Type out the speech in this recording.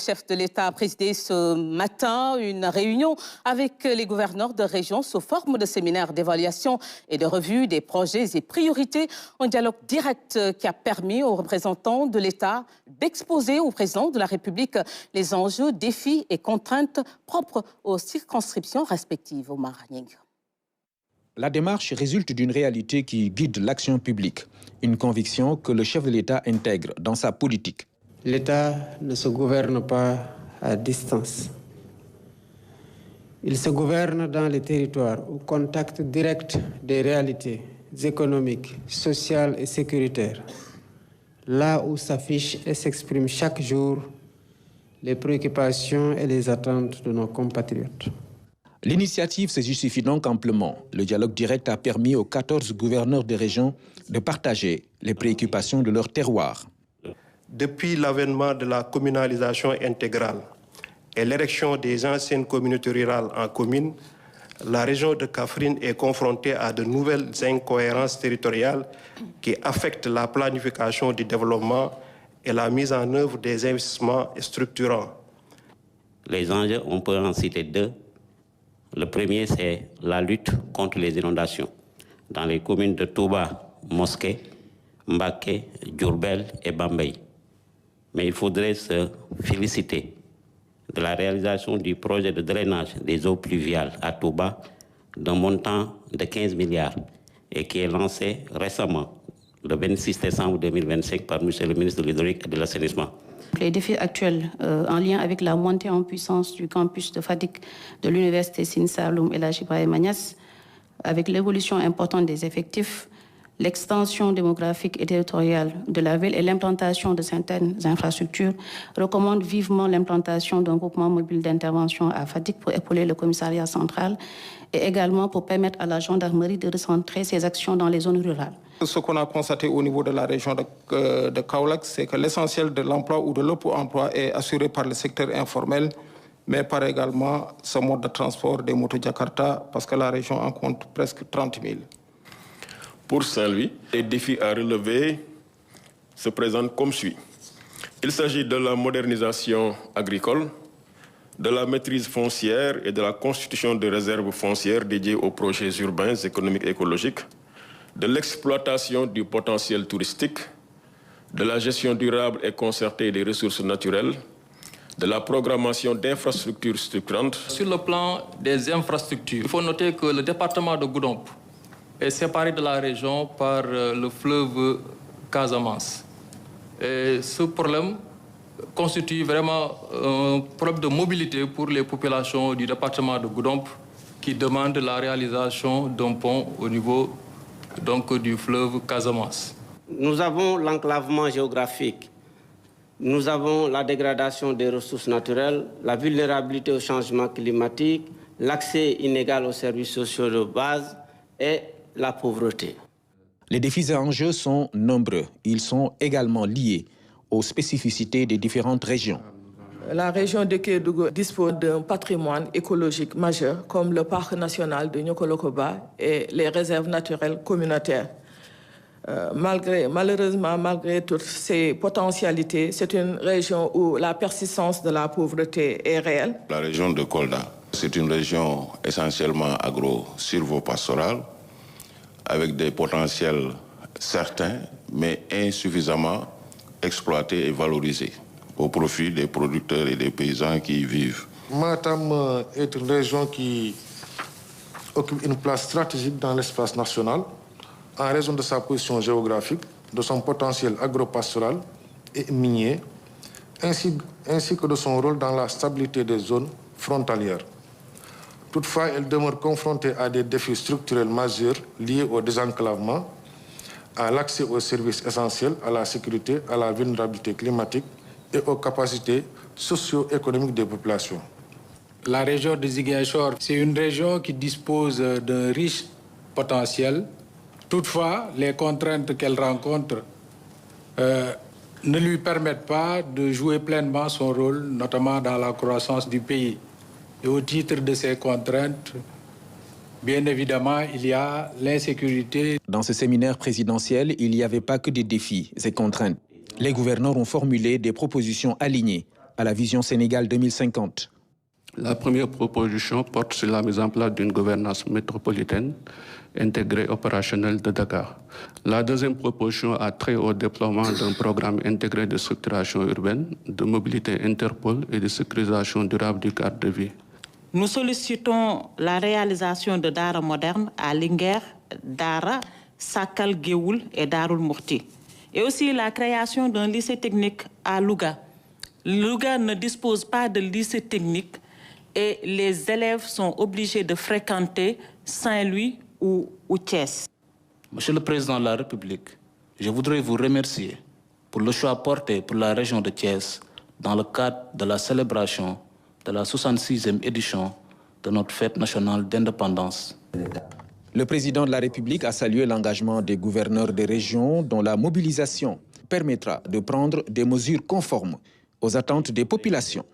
Le chef de l'État a présidé ce matin une réunion avec les gouverneurs de région sous forme de séminaire d'évaluation et de revue des projets et priorités. Un dialogue direct qui a permis aux représentants de l'État d'exposer au président de la République les enjeux, défis et contraintes propres aux circonscriptions respectives. Omar Nying. La démarche résulte d'une réalité qui guide l'action publique, une conviction que le chef de l'État intègre dans sa politique. L'État ne se gouverne pas à distance. Il se gouverne dans les territoires au contact direct des réalités économiques, sociales et sécuritaires, là où s'affichent et s'expriment chaque jour les préoccupations et les attentes de nos compatriotes. L'initiative se justifie donc amplement. Le dialogue direct a permis aux 14 gouverneurs des régions de partager les préoccupations de leur terroir. Depuis l'avènement de la communalisation intégrale et l'érection des anciennes communautés rurales en communes, la région de Kaffrine est confrontée à de nouvelles incohérences territoriales qui affectent la planification du développement et la mise en œuvre des investissements structurants. Les enjeux, on peut en citer deux. Le premier, c'est la lutte contre les inondations. Dans les communes de Touba, Mosquée, Mbaké, Diourbel et Bambey. Mais il faudrait se féliciter de la réalisation du projet de drainage des eaux pluviales à Touba d'un montant de 15 milliards et qui est lancé récemment, le 26 décembre 2025, par M. le ministre de l'Hydraulique et de l'Assainissement. Les défis actuels en lien avec la montée en puissance du campus de Fatick de l'université Sine Saloum El Hadji Ibrahima Niasse, avec l'évolution importante des effectifs, l'extension démographique et territoriale de la ville et l'implantation de certaines infrastructures recommandent vivement l'implantation d'un groupement mobile d'intervention à Fatick pour épauler le commissariat central et également pour permettre à la gendarmerie de recentrer ses actions dans les zones rurales. Ce qu'on a constaté au niveau de la région de Kaolack, c'est que l'essentiel de l'emploi ou de l'emploi est assuré par le secteur informel, mais par également ce mode de transport des motos Jakarta, parce que la région en compte presque 30 000. Pour Saint-Louis, les défis à relever se présentent comme suit. Il s'agit de la modernisation agricole, de la maîtrise foncière et de la constitution de réserves foncières dédiées aux projets urbains, économiques et écologiques, de l'exploitation du potentiel touristique, de la gestion durable et concertée des ressources naturelles, de la programmation d'infrastructures structurantes. Sur le plan des infrastructures, il faut noter que le département de Goudomp est séparé de la région par le fleuve Casamance. Et ce problème constitue vraiment un problème de mobilité pour les populations du département de Goudomp qui demandent la réalisation d'un pont au niveau du fleuve Casamance. Nous avons l'enclavement géographique, nous avons la dégradation des ressources naturelles, la vulnérabilité au changement climatique, l'accès inégal aux services sociaux de base et la pauvreté. Les défis et enjeux sont nombreux. Ils sont également liés aux spécificités des différentes régions. La région de Kédougou dispose d'un patrimoine écologique majeur comme le parc national de Nyokolokoba et les réserves naturelles communautaires. Malheureusement, malgré toutes ces potentialités, c'est une région où la persistance de la pauvreté est réelle. La région de Kolda, c'est une région essentiellement agro-silvopastorale, avec des potentiels certains, mais insuffisamment exploités et valorisés au profit des producteurs et des paysans qui y vivent. Matam est une région qui occupe une place stratégique dans l'espace national en raison de sa position géographique, de son potentiel agropastoral et minier, ainsi que de son rôle dans la stabilité des zones frontalières. Toutefois, elle demeure confrontée à des défis structurels majeurs liés au désenclavement, à l'accès aux services essentiels, à la sécurité, à la vulnérabilité climatique et aux capacités socio-économiques des populations. La région de Ziguinchor, c'est une région qui dispose d'un riche potentiel. Toutefois, les contraintes qu'elle rencontre ne lui permettent pas de jouer pleinement son rôle, notamment dans la croissance du pays. Et au titre de ces contraintes, bien évidemment, il y a l'insécurité. Dans ce séminaire présidentiel, il n'y avait pas que des défis et contraintes. Les gouverneurs ont formulé des propositions alignées à la vision Sénégal 2050. La première proposition porte sur la mise en place d'une gouvernance métropolitaine intégrée opérationnelle de Dakar. La deuxième proposition a trait au déploiement d'un programme intégré de structuration urbaine, de mobilité interpôle et de sécurisation durable du cadre de vie. Nous sollicitons la réalisation de Dara modernes à Linguère, Dara, Sakal, Géoul et Darul Mourti. Et aussi la création d'un lycée technique à Louga. Louga ne dispose pas de lycée technique et les élèves sont obligés de fréquenter Saint-Louis ou Thiès. Monsieur le Président de la République, je voudrais vous remercier pour le choix porté pour la région de Thiès dans le cadre de la célébration de la 66e édition de notre fête nationale d'indépendance. Le président de la République a salué l'engagement des gouverneurs des régions dont la mobilisation permettra de prendre des mesures conformes aux attentes des populations.